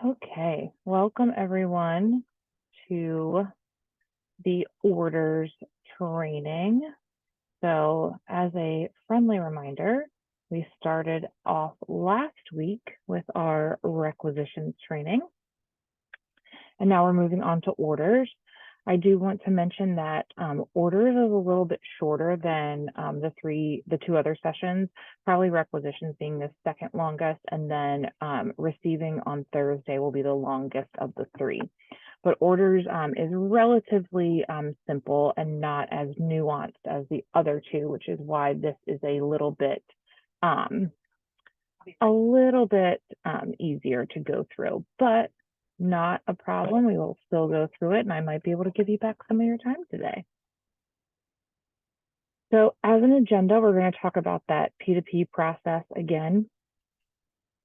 Okay, welcome everyone to the orders training. So as a friendly reminder, we started off last week with our requisitions training, and now we're moving on to orders. I do want to mention that orders is a little bit shorter than the two other sessions, probably requisitions being the second longest, and then receiving on Thursday will be the longest of the three. But orders is relatively simple and not as nuanced as the other two, which is why this is a little bit easier to go through, but not a problem. We will still go through it, and I might be able to give you back some of your time today. So as an agenda, we're going to talk about that P2P process again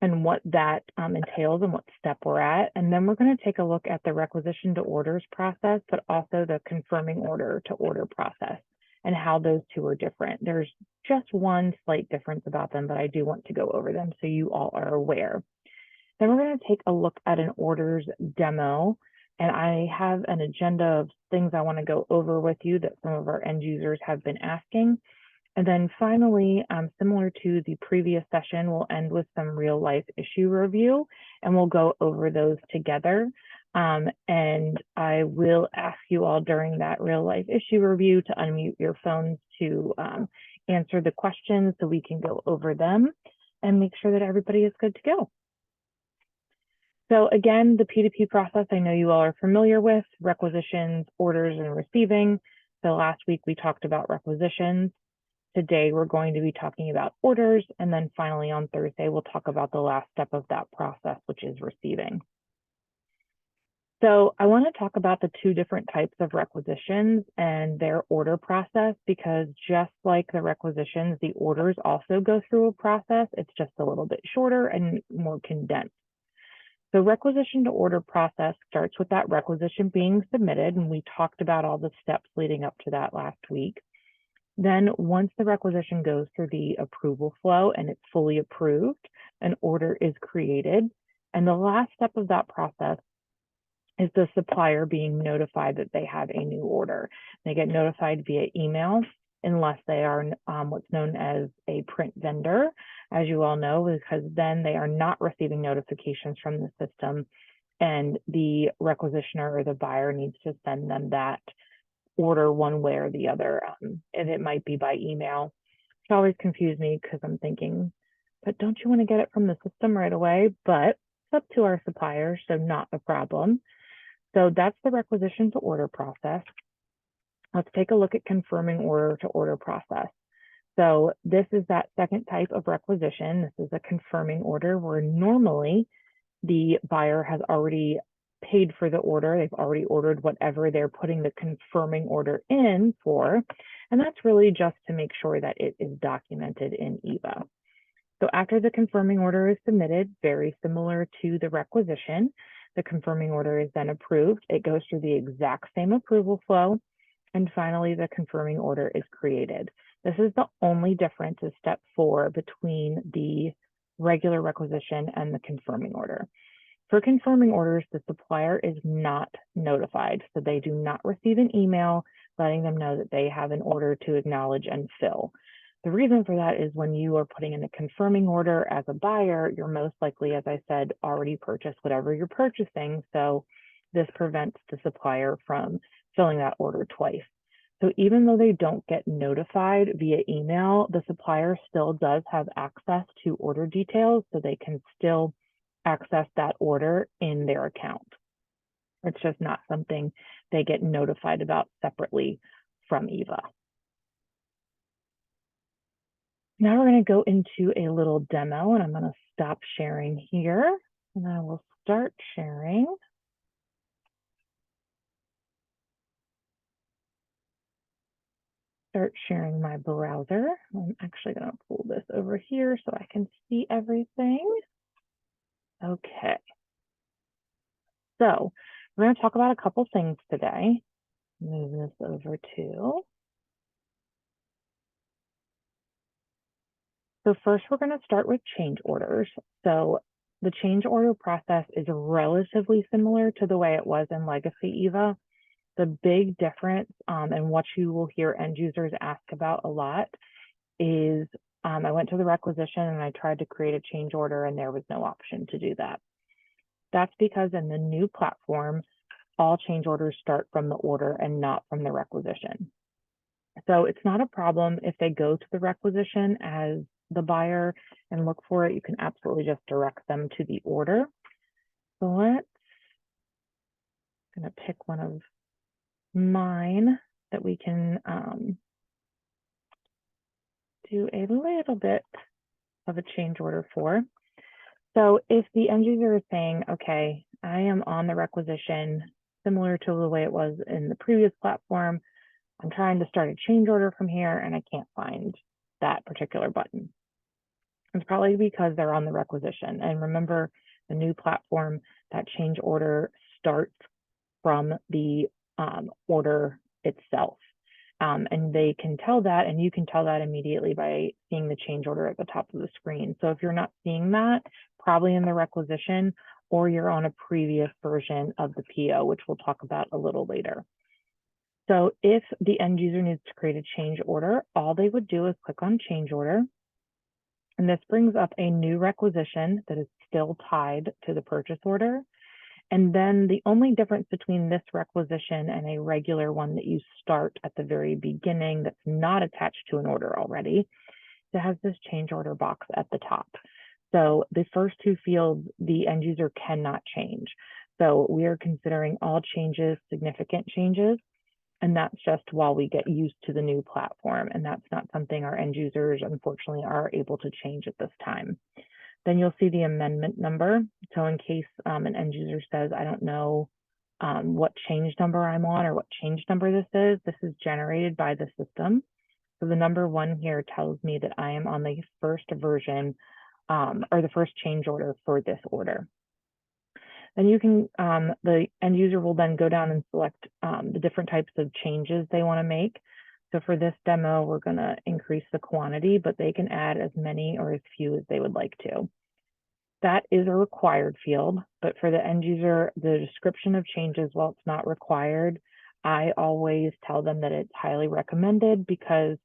and what that entails and what step we're at. And then we're going to take a look at the requisition to orders process, but also the confirming order to order process and how those two are different. There's just one slight difference about them, but I do want to go over them so you all are aware. Then we're going to take a look at an orders demo, and I have an agenda of things I want to go over with you that some of our end users have been asking. And then finally, similar to the previous session, we'll end with some real life issue review, and we'll go over those together. And I will ask you all during that real life issue review to unmute your phones to answer the questions so we can go over them and make sure that everybody is good to go. So again, the P2P process, I know you all are familiar with requisitions, orders, and receiving. So last week we talked about requisitions. Today we're going to be talking about orders. And then finally on Thursday, we'll talk about the last step of that process, which is receiving. So I want to talk about the two different types of requisitions and their order process, because just like the requisitions, the orders also go through a process. It's just a little bit shorter and more condensed. The requisition to order process starts with that requisition being submitted, and we talked about all the steps leading up to that last week. Then once the requisition goes through the approval flow and it's fully approved, an order is created. And the last step of that process is the supplier being notified that they have a new order. They get notified via email unless they are what's known as a print vendor, as you all know, because then they are not receiving notifications from the system, and the requisitioner or the buyer needs to send them that order one way or the other, and it might be by email. It always confuses me because I'm thinking, but don't you want to get it from the system right away? But it's up to our suppliers, so not a problem. So that's the requisition to order process. Let's take a look at confirming order to order process. So this is that second type of requisition. This is a confirming order where normally the buyer has already paid for the order. They've already ordered whatever they're putting the confirming order in for. And that's really just to make sure that it is documented in EVA. So after the confirming order is submitted, very similar to the requisition, the confirming order is then approved. It goes through the exact same approval flow. And finally, the confirming order is created. This is the only difference, is step 4 between the regular requisition and the confirming order. For confirming orders, the supplier is not notified, so they do not receive an email letting them know that they have an order to acknowledge and fill. The reason for that is when you are putting in a confirming order as a buyer, you're most likely, as I said, already purchased whatever you're purchasing, so this prevents the supplier from filling that order twice. So even though they don't get notified via email, the supplier still does have access to order details, so they can still access that order in their account. It's just not something they get notified about separately from EVA. Now we're going to go into a little demo, and I'm going to stop sharing here, and I will start sharing. Start sharing my browser. I'm actually going to pull this over here so I can see everything. Okay. So we're going to talk about a couple things today. Move this over to. So first, we're going to start with change orders. So the change order process is relatively similar to the way it was in Legacy EVA. The big difference, and what you will hear end users ask about a lot, is I went to the requisition and I tried to create a change order and there was no option to do that. That's because in the new platform, all change orders start from the order and not from the requisition. So it's not a problem if they go to the requisition as the buyer and look for it. You can absolutely just direct them to the order. So I'm gonna pick one of mine that we can do a little bit of a change order for. So if the end user is saying, okay, I am on the requisition similar to the way it was in the previous platform, I'm trying to start a change order from here and I can't find that particular button. It's probably because they're on the requisition. And remember, the new platform, that change order starts from the order itself. And they can tell that, and you can tell that immediately by seeing the change order at the top of the screen. So if you're not seeing that, probably in the requisition, or you're on a previous version of the PO, which we'll talk about a little later. So if the end user needs to create a change order, all they would do is click on change order. And this brings up a new requisition that is still tied to the purchase order. And then the only difference between this requisition and a regular one that you start at the very beginning that's not attached to an order already, it has this change order box at the top. So the first two fields, the end user cannot change. So we are considering all changes significant changes. And that's just while we get used to the new platform. And that's not something our end users, unfortunately, are able to change at this time. Then you'll see the amendment number. So in case an end user says, I don't know what change number I'm on or what change number this is generated by the system. So the number 1 here tells me that I am on the first version or the first change order for this order. Then you can, the end user will then go down and select the different types of changes they want to make. So for this demo, we're going to increase the quantity, but they can add as many or as few as they would like to. That is a required field, but for the end user, the description of changes, while it's not required, I always tell them that it's highly recommended because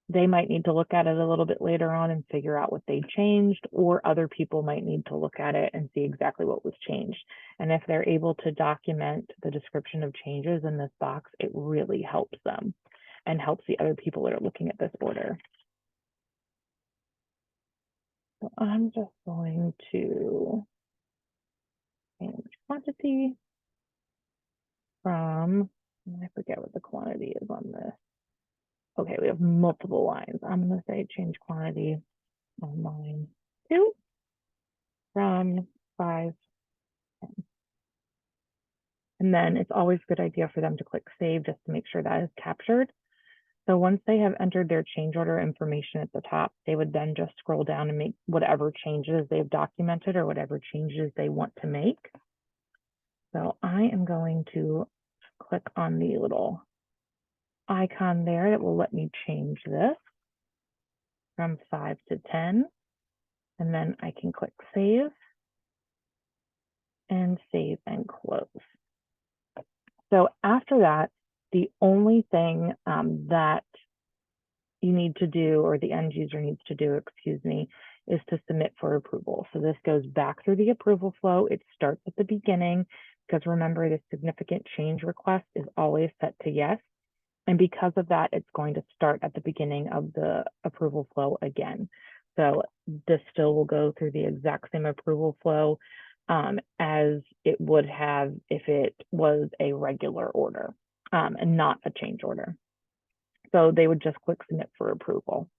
they might need to look at it a little bit later on and figure out what they changed, or other people might need to look at it and see exactly what was changed. And if they're able to document the description of changes in this box, it really helps them and helps the other people that are looking at this order. So I'm just going to change quantity from, I forget what the quantity is on this. Okay, we have multiple lines. I'm going to say change quantity on line 2 from 5. And then it's always a good idea for them to click save just to make sure that is captured. So once they have entered their change order information at the top, they would then just scroll down and make whatever changes they've documented or whatever changes they want to make. So I am going to click on the little icon there that will let me change this from 5 to 10. And then I can click save and close. So after that, the only thing that you need to do, or the end user needs to do, excuse me, is to submit for approval. So this goes back through the approval flow. It starts at the beginning because remember, the significant change request is always set to yes. And because of that, it's going to start at the beginning of the approval flow again. So this still will go through the exact same approval flow as it would have if it was a regular order and not a change order. So they would just click submit for approval.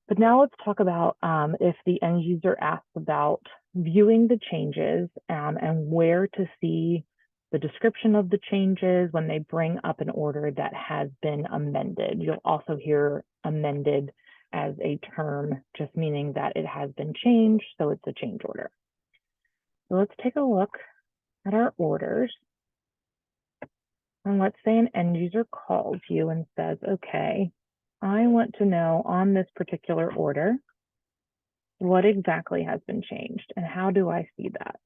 But now let's talk about if the end user asks about viewing the changes and where to see the description of the changes when they bring up an order that has been amended. You'll also hear amended as a term, just meaning that it has been changed, so it's a change order. So let's take a look at our orders. And let's say an end user calls you and says, okay, I want to know on this particular order, what exactly has been changed and how do I see that?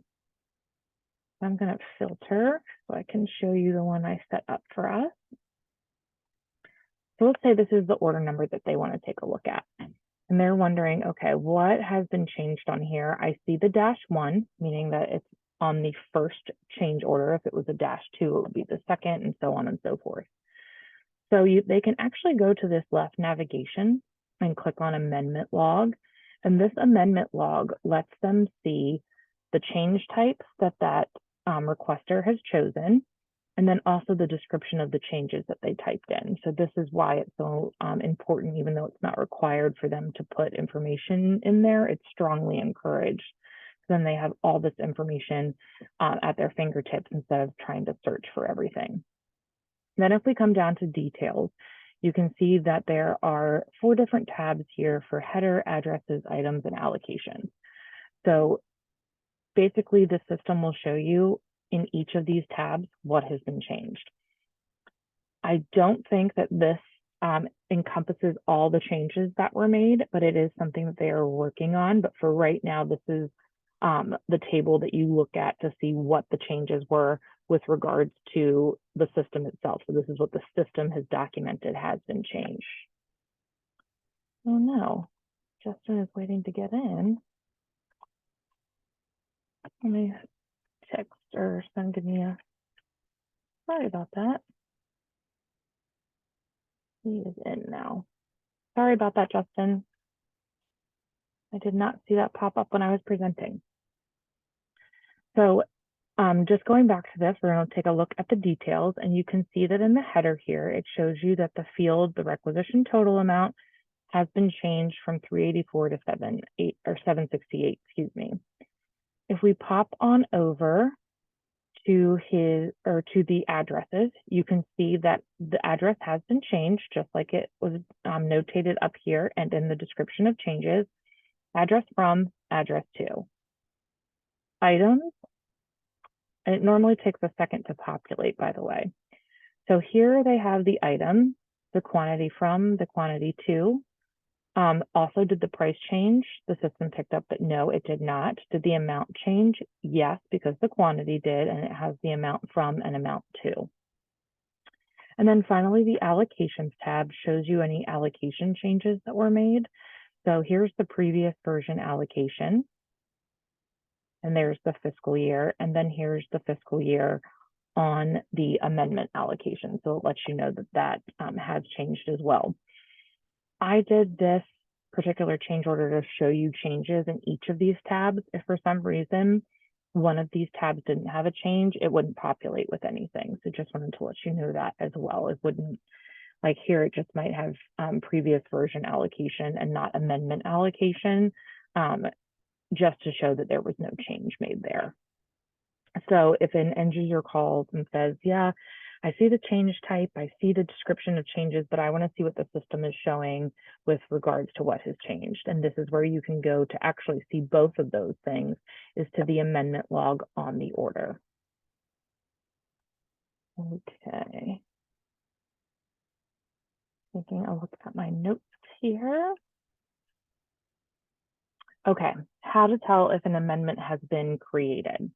I'm going to filter so I can show you the one I set up for us. So let's say this is the order number that they want to take a look at. And they're wondering, okay, what has been changed on here? I see the -1, meaning that it's on the first change order. If it was a -2, it would be the second, and so on and so forth. So they can actually go to this left navigation and click on amendment log. And this amendment log lets them see the change types that requester has chosen, and then also the description of the changes that they typed in. So this is why it's so important, even though it's not required for them to put information in there, it's strongly encouraged. Then they have all this information at their fingertips instead of trying to search for everything. Then if we come down to details, you can see that there are 4 different tabs here for header, addresses, items, and allocations. So basically the system will show you in each of these tabs what has been changed. I don't think that this encompasses all the changes that were made, but it is something that they are working on. But for right now, this is the table that you look at to see what the changes were with regards to the system itself. So this is what the system has documented has been changed. Oh no, Justin is waiting to get in. Let me text or send me a, sorry about that. He is in now. Sorry about that, Justin. I did not see that pop up when I was presenting. So just going back to this, we're going to take a look at the details, and you can see that in the header here, it shows you that the field, the requisition total amount, has been changed from 384 to 768, excuse me. If we pop on over to the addresses, you can see that the address has been changed, just like it was notated up here and in the description of changes. Address from, address to. Items, and it normally takes a second to populate, by the way. So here they have the item, the quantity from, the quantity to. Also, did the price change? The system picked up that no, it did not. Did the amount change? Yes, because the quantity did, and it has the amount from and amount to. And then finally, the allocations tab shows you any allocation changes that were made. So here's the previous version allocation. And there's the fiscal year. And then here's the fiscal year on the amendment allocation. So it lets you know that has changed as well. I did this particular change order to show you changes in each of these tabs. If for some reason one of these tabs didn't have a change, it wouldn't populate with anything. So just wanted to let you know that as well. It wouldn't, like here, it just might have previous version allocation and not amendment allocation, just to show that there was no change made there. So if an end user calls and says, yeah, I see the change type, I see the description of changes, but I want to see what the system is showing with regards to what has changed. And this is where you can go to actually see both of those things, is to the amendment log on the order. Okay. Taking a look at my notes here. Okay, how to tell if an amendment has been created.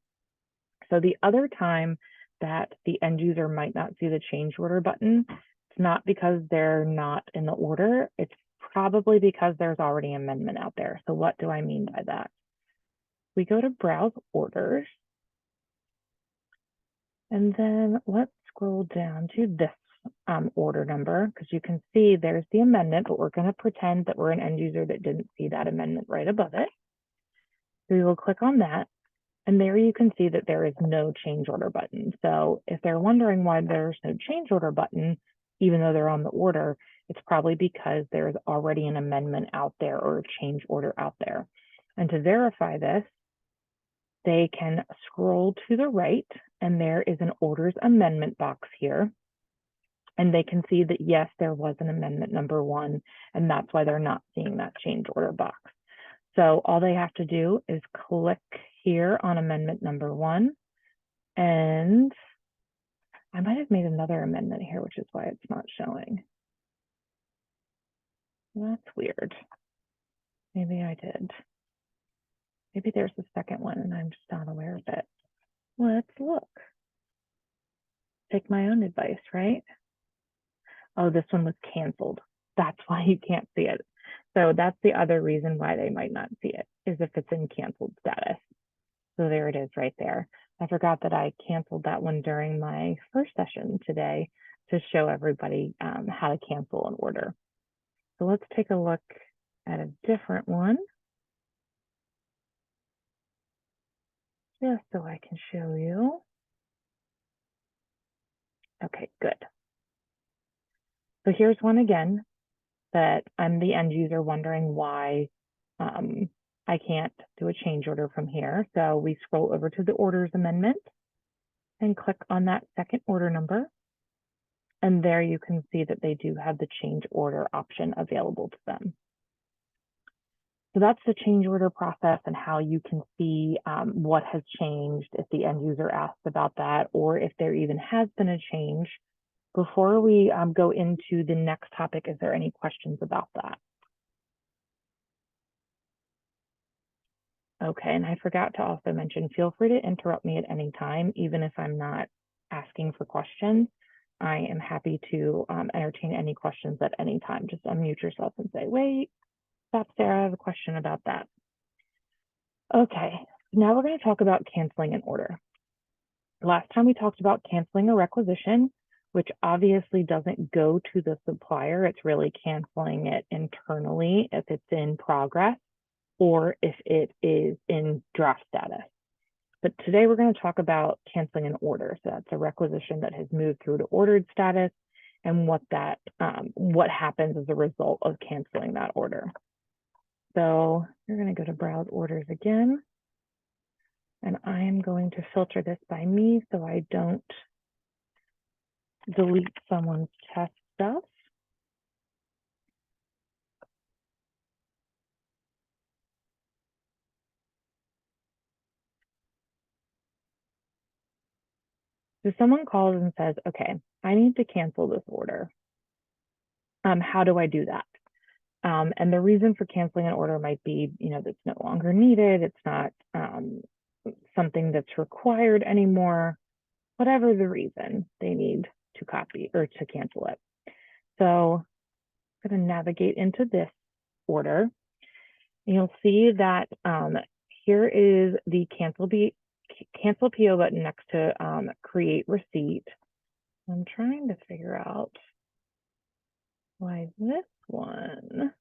So the other time that the end user might not see the change order button, it's not because they're not in the order, it's probably because there's already an amendment out there. So what do I mean by that? We go to browse orders, and then let's scroll down to this order number, because you can see there's the amendment, but we're going to pretend that we're an end user that didn't see that amendment right above it. So we will click on that. And there you can see that there is no change order button. So if they're wondering why there's no change order button, even though they're on the order, it's probably because there's already an amendment out there or a change order out there. And to verify this, they can scroll to the right, and there is an orders amendment box here. And they can see that, yes, there was an amendment number 1, and that's why they're not seeing that change order box. So all they have to do is click here on amendment number 1, and I might have made another amendment here, which is why it's not showing. That's weird. Maybe I did. Maybe there's a second one and I'm just not aware of it. Let's look. Take my own advice, right? Oh, this one was canceled. That's why you can't see it. So that's the other reason why they might not see it, is if it's in canceled status. So there it is right there. I forgot that I canceled that one during my first session today to show everybody how to cancel an order. So let's take a look at a different one, just so I can show you. Okay, good. So here's one again that I'm the end user wondering why I can't do a change order from here. So we scroll over to the orders amendment and click on that second order number. And there you can see that they do have the change order option available to them. So that's the change order process and how you can see what has changed if the end user asks about that, or if there even has been a change. Before we go into the next topic, is there any questions about that? Okay, and I forgot to also mention, feel free to interrupt me at any time, even if I'm not asking for questions. I am happy to entertain any questions at any time. Just unmute yourself and say, wait, stop, Sarah, I have a question about that. Okay, now we're going to talk about canceling an order. Last time we talked about canceling a requisition, which obviously doesn't go to the supplier. It's really canceling it internally if it's in progress or if it is in draft status. But today we're going to talk about canceling an order. So that's a requisition that has moved through to ordered status and what happens as a result of canceling that order. So you're going to go to browse orders again. And I am going to filter this by me so I don't delete someone's test stuff. So someone calls and says, okay, I need to cancel this order. How do I do that? And the reason for canceling an order might be, that's no longer needed. It's not something that's required anymore, whatever the reason they need to copy or to cancel it. So I'm going to navigate into this order. And you'll see that here is the cancel PO button next to create receipt. I'm trying to figure out why this one.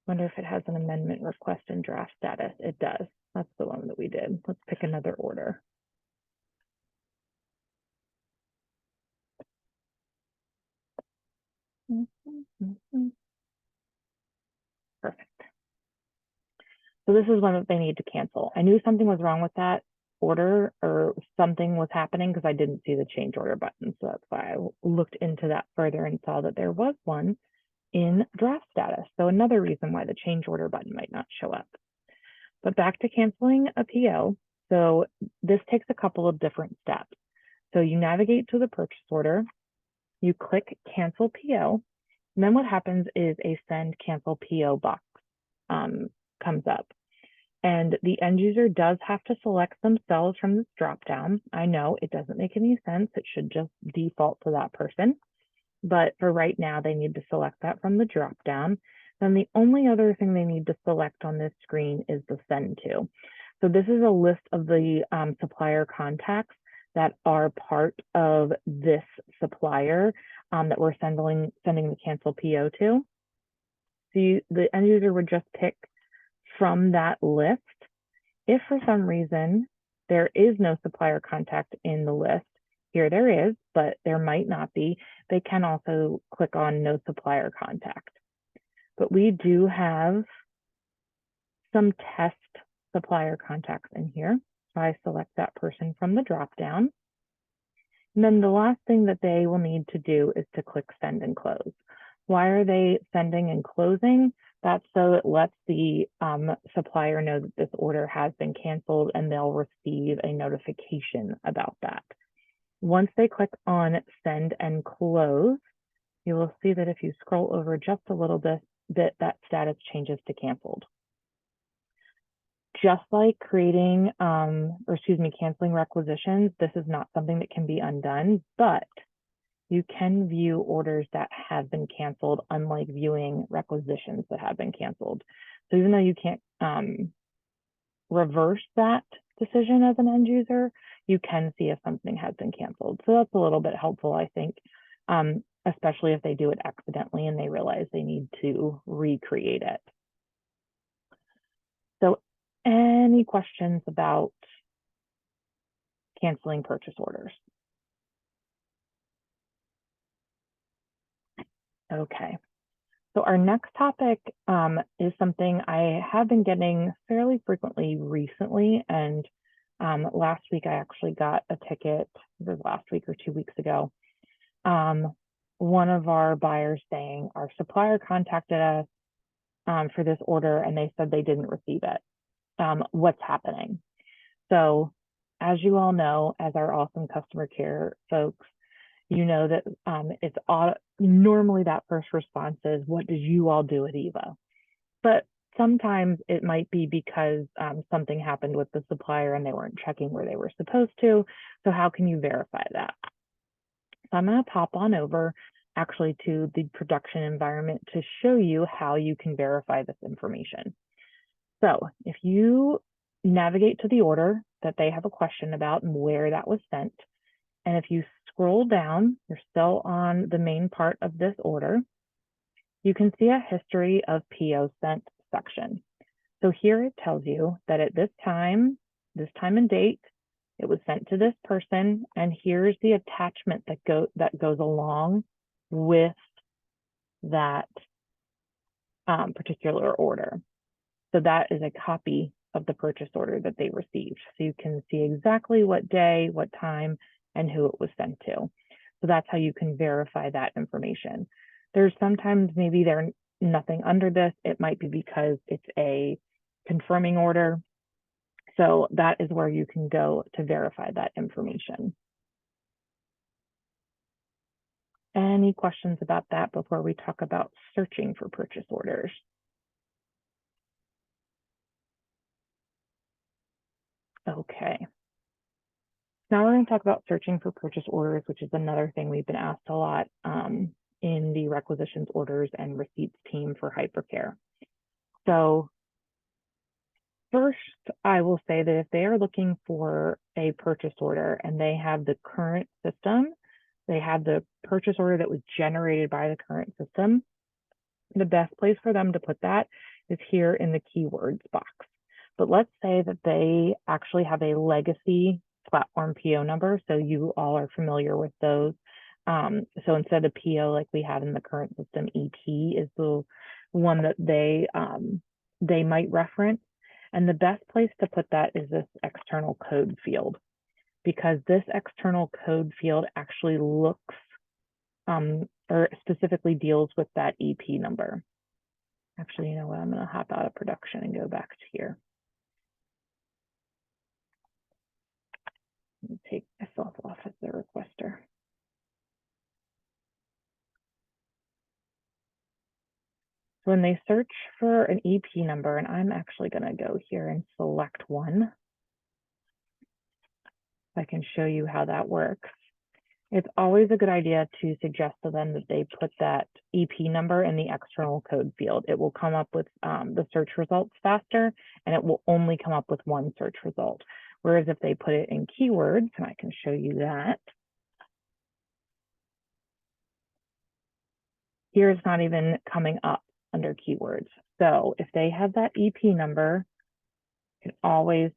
Wonder if it has an amendment request in draft status. It does. That's the one that we did. Let's pick another order. Perfect. So this is one that they need to cancel. I knew something was wrong with that order, or something was happening because I didn't see the change order button. So that's why I looked into that further and saw that there was one in draft status. So another reason why the change order button might not show up. But back to canceling a PO. So this takes a couple of different steps. So you navigate to the purchase order, you click cancel PO, and then what happens is a send cancel PO box comes up. And the end user does have to select themselves from this dropdown. I know it doesn't make any sense. It should just default to that person. But for right now, they need to select that from the dropdown. Then the only other thing they need to select on this screen is the send to. So this is a list of the supplier contacts that are part of this supplier that we're sending the cancel PO to. So the end user would just pick from that list. If for some reason there is no supplier contact in the list, here there is, but there might not be, they can also click on no supplier contact. But we do have some test supplier contacts in here. So I select that person from the dropdown. And then the last thing that they will need to do is to click send and close. Why are they sending and closing? That's so it lets the supplier know that this order has been canceled and they'll receive a notification about that. Once they click on send and close, you will see that if you scroll over just a little bit, that status changes to canceled. just like creating, canceling requisitions, this is not something that can be undone, but you can view orders that have been canceled, unlike viewing requisitions that have been canceled. So even though you can't reverse that decision as an end user, you can see if something has been canceled. So that's a little bit helpful, I think, especially if they do it accidentally and they realize they need to recreate it. So any questions about canceling purchase orders? Okay. So our next topic is something I have been getting fairly frequently recently. And last week, I actually got a ticket, it was last week or 2 weeks ago. One of our buyers saying our supplier contacted us for this order and they said they didn't receive it. What's happening? So as you all know, as our awesome customer care folks, you know that it's normally that first response is, what did you all do at Eva? But sometimes it might be because something happened with the supplier and they weren't checking where they were supposed to. So how can you verify that? So I'm going to pop on over actually to the production environment to show you how you can verify this information. So if you navigate to the order that they have a question about and where that was sent, and if you scroll down, you're still on the main part of this order, you can see a history of PO sent section. So here it tells you that at this time and date, it was sent to this person, and here's the attachment that goes along with that particular order. So that is a copy of the purchase order that they received. So you can see exactly what day, what time, and who it was sent to. So that's how you can verify that information. There's sometimes maybe there's nothing under this. It might be because it's a confirming order. So that is where you can go to verify that information. Any questions about that before we talk about searching for purchase orders? Okay. Now we're going to talk about searching for purchase orders, which is another thing we've been asked a lot in the requisitions, orders, and receipts team for Hypercare. So first, I will say that if they are looking for a purchase order and they have the current system, they have the purchase order that was generated by the current system, the best place for them to put that is here in the keywords box. But let's say that they actually have a legacy platform PO number. So you all are familiar with those. So instead of PO like we have in the current system, ET is the one that they might reference. And the best place to put that is this external code field, because this external code field actually looks or specifically deals with that EP number. Actually, you know what? I'm going to hop out of production and go back to here. Let me take myself off as the requester. So when they search for an EP number, and I'm actually going to go here and select one, I can show you how that works. It's always a good idea to suggest to them that they put that EP number in the external code field. It will come up with the search results faster, and it will only come up with one search result. Whereas if they put it in keywords, and I can show you that, here it's not even coming up under keywords. So if they have that EP number, you can always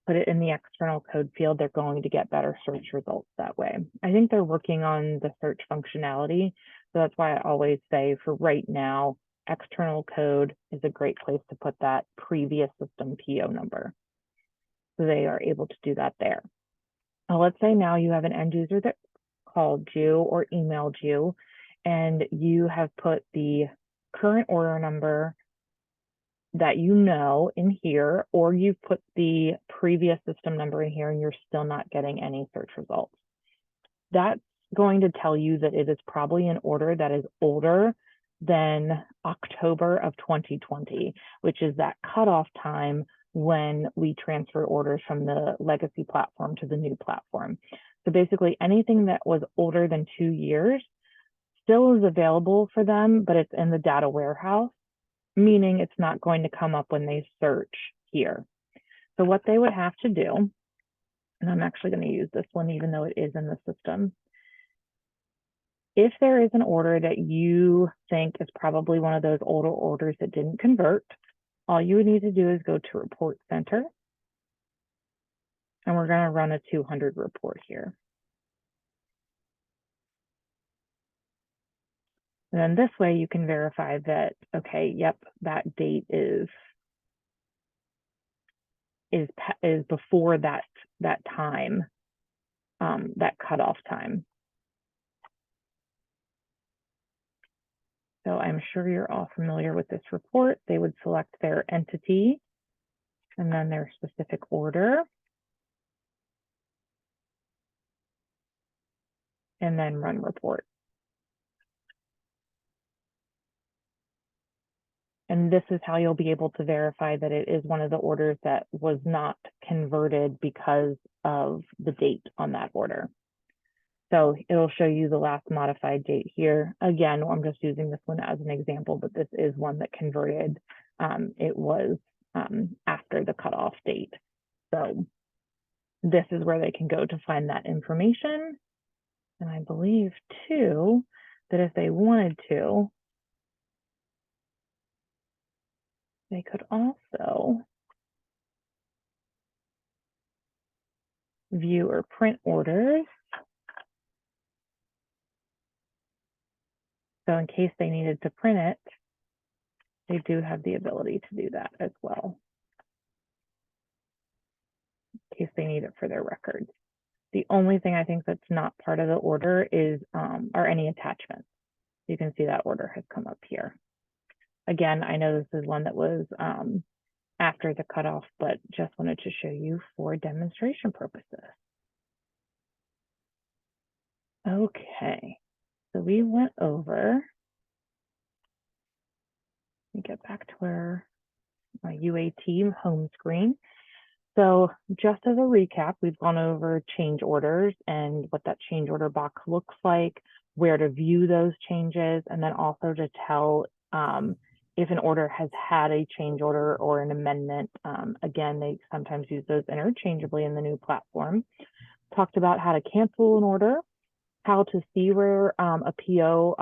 put it in the external code field. They're going to get better search results that way. I think they're working on the search functionality. So that's why I always say for right now, external code is a great place to put that previous system PO number. So they are able to do that there. Now, let's say now you have an end user that called you or emailed you, and you have put the current order number that you know in here, or you've put the previous system number in here and you're still not getting any search results. That's going to tell you that it is probably an order that is older than October of 2020, which is that cutoff time when we transfer orders from the legacy platform to the new platform. So basically anything that was older than 2 years still is available for them, but it's in the data warehouse, meaning it's not going to come up when they search here. So what they would have to do, and I'm actually going to use this one even though it is in the system. If there is an order that you think is probably one of those older orders that didn't convert, all you would need to do is go to Report Center. And we're going to run a 200 report here. And then this way you can verify that, okay, yep, that date is before that time, that cutoff time. So I'm sure you're all familiar with this report. They would select their entity and then their specific order. And then run report. And this is how you'll be able to verify that it is one of the orders that was not converted because of the date on that order. So it'll show you the last modified date here. Again, I'm just using this one as an example, but this is one that converted. It was after the cutoff date. So this is where they can go to find that information. And I believe too, that if they wanted to, they could also view or print orders. So in case they needed to print it, they do have the ability to do that as well, in case they need it for their records. The only thing I think that's not part of the order is are any attachments. You can see that order has come up here. Again, I know this is one that was after the cutoff, but just wanted to show you for demonstration purposes. Okay, so we went over, let me get back to where my UAT home screen. So just as a recap, we've gone over change orders and what that change order box looks like, where to view those changes, and then also to tell if an order has had a change order or an amendment. Again, they sometimes use those interchangeably in the new platform. Talked about how to cancel an order, how to see where a PO,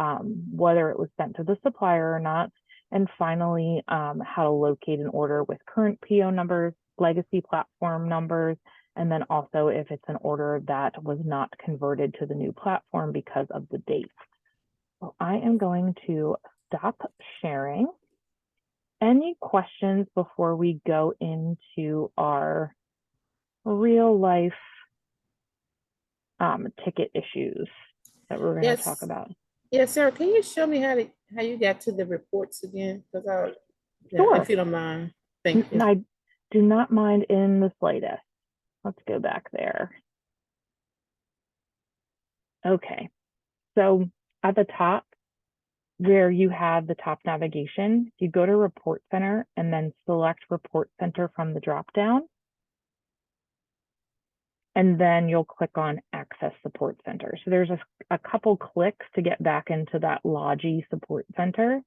whether it was sent to the supplier or not, and finally, how to locate an order with current PO numbers, legacy platform numbers, and then also if it's an order that was not converted to the new platform because of the date. So I am going to stop sharing. Any questions before we go into our real life ticket issues that we're going to talk about? Yes, Sarah, can you show me how you got to the reports again? Because Sure. if you don't mind. Thank you. I do not mind in the slightest. Let's go back there. Okay, so at the top where you have the top navigation, you go to Report Center and then select Report Center from the drop-down. And then you'll click on Access Support Center. So there's a couple clicks to get back into that Logi Support Center.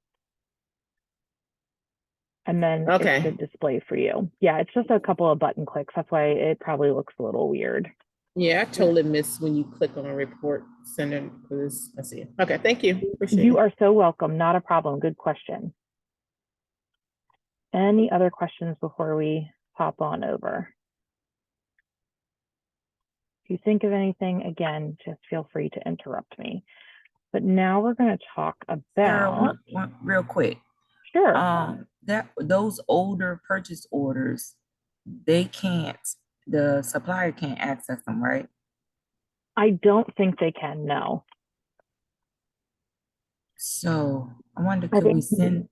And then it should display for you. Yeah, it's just a couple of button clicks. That's why it probably looks a little weird. Yeah, I totally missed when you click on Report Center because I see it. Okay, thank you. Appreciate you it. are so welcome. Not a problem. Good question. Any other questions before we hop on over? If you think of anything, again, just feel free to interrupt me. But now we're going to talk about one real quick. Sure. Those older purchase orders, the supplier can't access them, right? I don't think they can, no. So I wonder, could we send?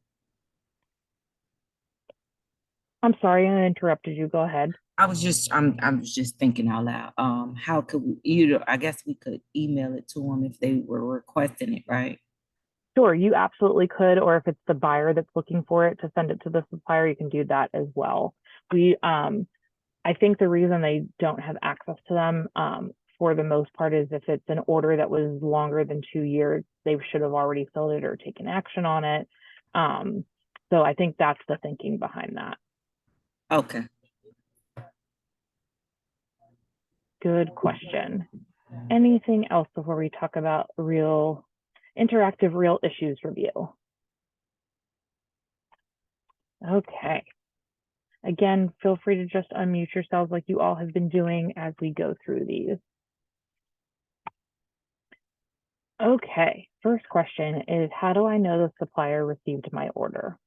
I'm sorry, I interrupted you. Go ahead. I was just thinking out loud. How could we I guess we could email it to them if they were requesting it, right? Sure, you absolutely could, or if it's the buyer that's looking for it to send it to the supplier, you can do that as well. I think the reason they don't have access to them, for the most part is if it's an order that was longer than 2 years, they should have already filled it or taken action on it. So I think that's the thinking behind that. Okay. Good question. Anything else before we talk about interactive real issues review? Okay. Again, feel free to just unmute yourselves like you all have been doing as we go through these. Okay, first question is, how do I know the supplier received my order?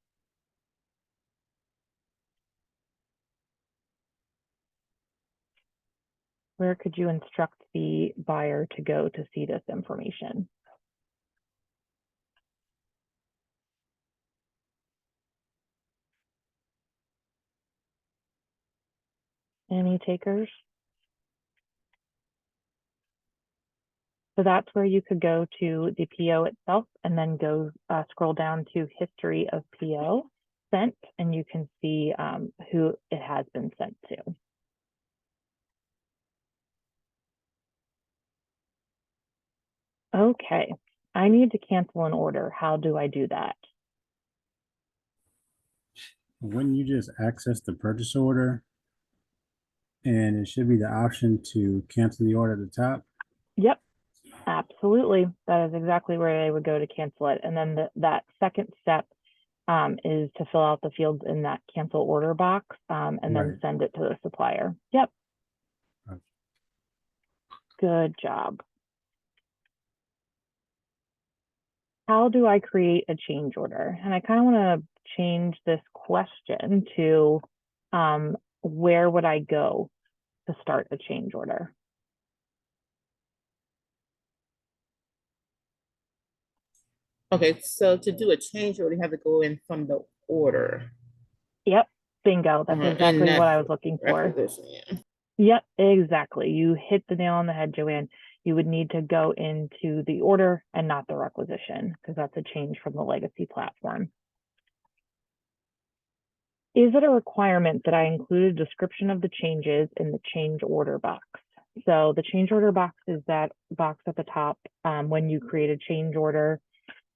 Where could you instruct the buyer to go to see this information? Any takers? So that's where you could go to the PO itself and then go scroll down to history of PO sent, and you can see who it has been sent to. Okay, I need to cancel an order. How do I do that? Wouldn't you just access the purchase order and it should be the option to cancel the order at the top? Yep, absolutely. That is exactly where they would go to cancel it. And then that second step is to fill out the fields in that cancel order box and then Right. send it to the supplier. Yep. Okay. Good job. How do I create a change order? And I kind of want to change this question to where would I go to start a change order? Okay, so to do a change order, you have to go in from the order. Yep, bingo. That's And exactly not what I was looking for. requisition, yeah. Yep, exactly. You hit the nail on the head, Joanne. You would need to go into the order and not the requisition, because that's a change from the legacy platform. Is it a requirement that I include a description of the changes in the change order box? So the change order box is that box at the top when you create a change order,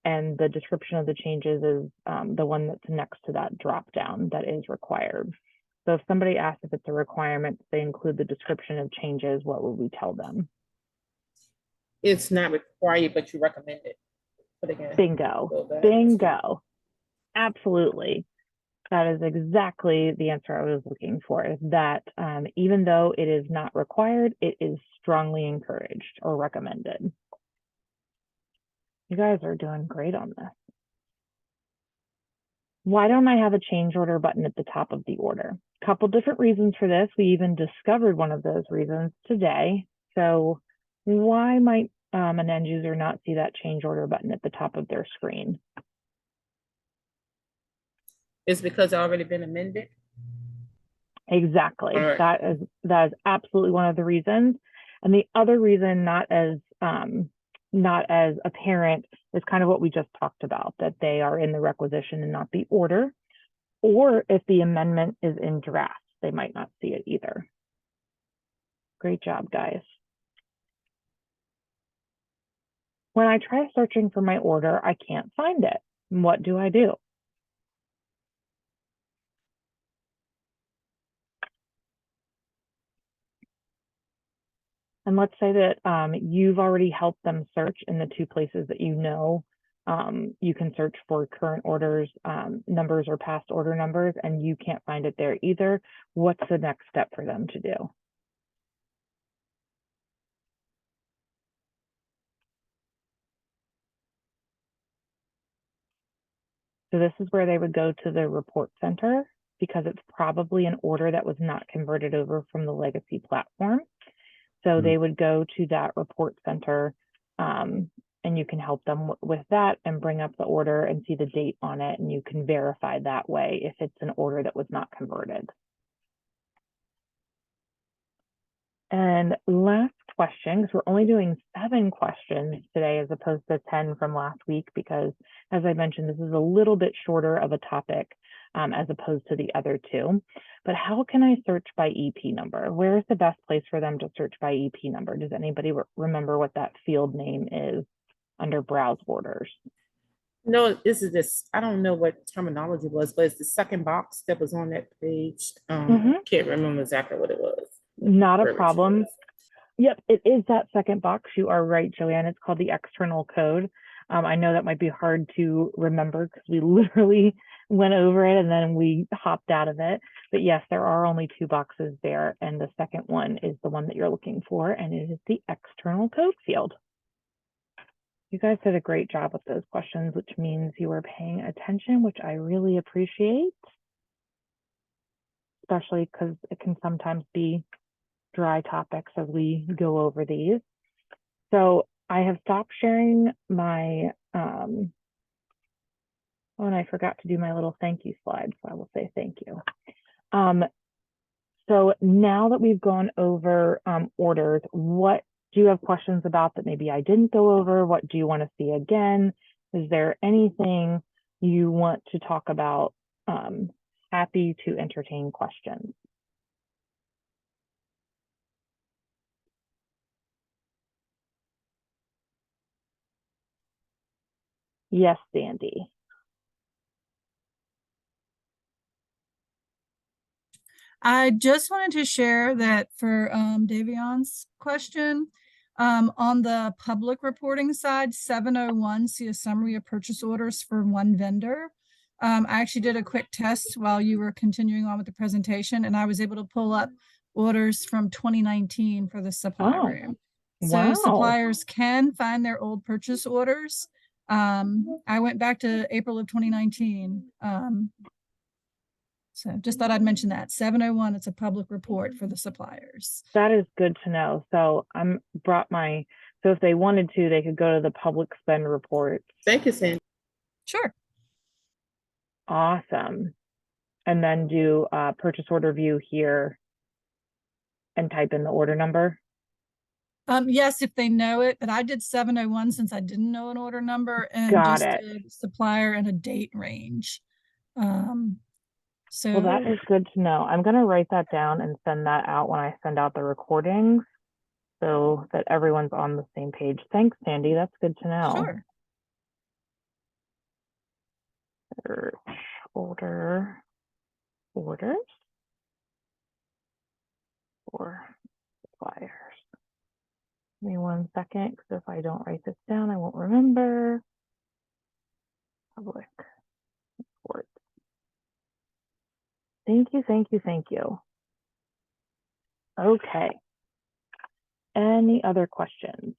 and the description of the changes is the one that's next to that drop down that is required. So if somebody asks if it's a requirement, they include the description of changes, what would we tell them? It's not required, but you recommend it. But again, Bingo, go back. bingo. Absolutely. That is exactly the answer I was looking for, is that even though it is not required, it is strongly encouraged or recommended. You guys are doing great on this. Why don't I have a change order button at the top of the order? A couple different reasons for this. We even discovered one of those reasons today. So why might an end user not see that change order button at the top of their screen? It's because it's already been amended. Exactly. All right. That is absolutely one of the reasons. And the other reason, not as apparent, is kind of what we just talked about, that they are in the requisition and not the order. Or if the amendment is in draft, they might not see it either. Great job, guys. When I try searching for my order, I can't find it. What do I do? And let's say that you've already helped them search in the two places that you know. You can search for current orders numbers or past order numbers, and you can't find it there either. What's the next step for them to do? So this is where they would go to the report center, because it's probably an order that was not converted over from the legacy platform. So they would go to that report center and you can help them with that and bring up the order and see the date on it. And you can verify that way if it's an order that was not converted. And last question, because we're only doing 7 questions today as opposed to 10 from last week, because as I mentioned, this is a little bit shorter of a topic as opposed to the other 2. but how can I search by EP number? Where's the best place for them to search by EP number? Does anybody remember what that field name is under browse orders? No, this, I don't know what terminology was, but it's the second box that was on that page. Can't remember exactly what it was. Not a verbiage problem. was. Yep, it is that second box. You are right, Joanne. It's called the external code. I know that might be hard to remember because we literally went over it and then we hopped out of it. But yes, there are only 2 boxes there, and the second one is the one that you're looking for, and it is the external code field. You guys did a great job with those questions, which means you were paying attention, which I really appreciate, especially because it can sometimes be dry topics as we go over these. So I have stopped sharing my, oh, and I forgot to do my little thank you slide, so I will say thank you. So now that we've gone over orders, what do you have questions about that maybe I didn't go over? What do you want to see again? Is there anything you want to talk about? Happy to entertain questions. Yes, Sandy. I just wanted to share that for Davion's question, on the public reporting side, 701, see a summary of purchase orders for one vendor. I actually did a quick test while you were continuing on with the presentation, and I was able to pull up orders from 2019 for the supply Oh, room. wow. So suppliers can find their old purchase orders. I went back to April of 2019. So just thought I'd mention that. 701, it's a public report for the suppliers. That is good to know. So so if they wanted to, they could go to the public spend report. Thank you, Sandy. Sure. Awesome. And then do purchase order view here and type in the order number. Yes, if they know it, but I did 701 since I didn't know an order number and Got just it. did supplier and a date range. So Well, that is good to know. I'm going to write that down and send that out when I send out the recordings so that everyone's on the same page. Thanks, Sandy. That's good to know. sure. Search order orders for suppliers. Give me 1 second, because if I don't write this down, I won't remember. Public report. Thank you, thank you, thank you. Okay. Any other questions?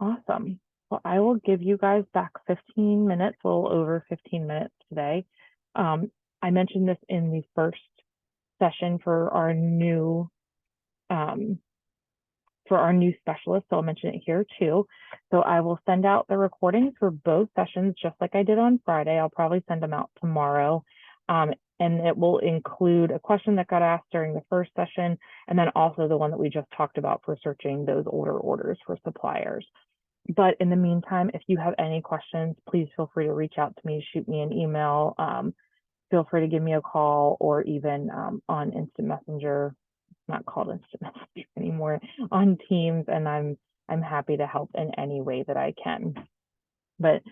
Awesome. Well, I will give you guys back 15 minutes, a little over 15 minutes today. I mentioned this in the first session for our new specialist, so I'll mention it here too. So I will send out the recordings for both sessions, just like I did on Friday. I'll probably send them out tomorrow. And it will include a question that got asked during the first session, and then also the one that we just talked about for searching those older orders for suppliers. But in the meantime, if you have any questions, please feel free to reach out to me, shoot me an email, feel free to give me a call, or even on Instant Messenger. It's not called Instant Messenger anymore, on Teams, and I'm happy to help in any way that I can. But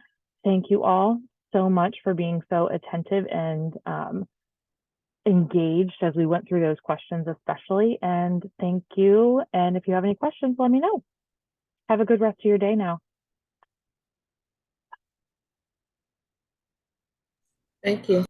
thank you all so much for being so attentive and engaged as we went through those questions especially, and thank you. And if you have any questions, let me know. Have a good rest of your day now. Thank you.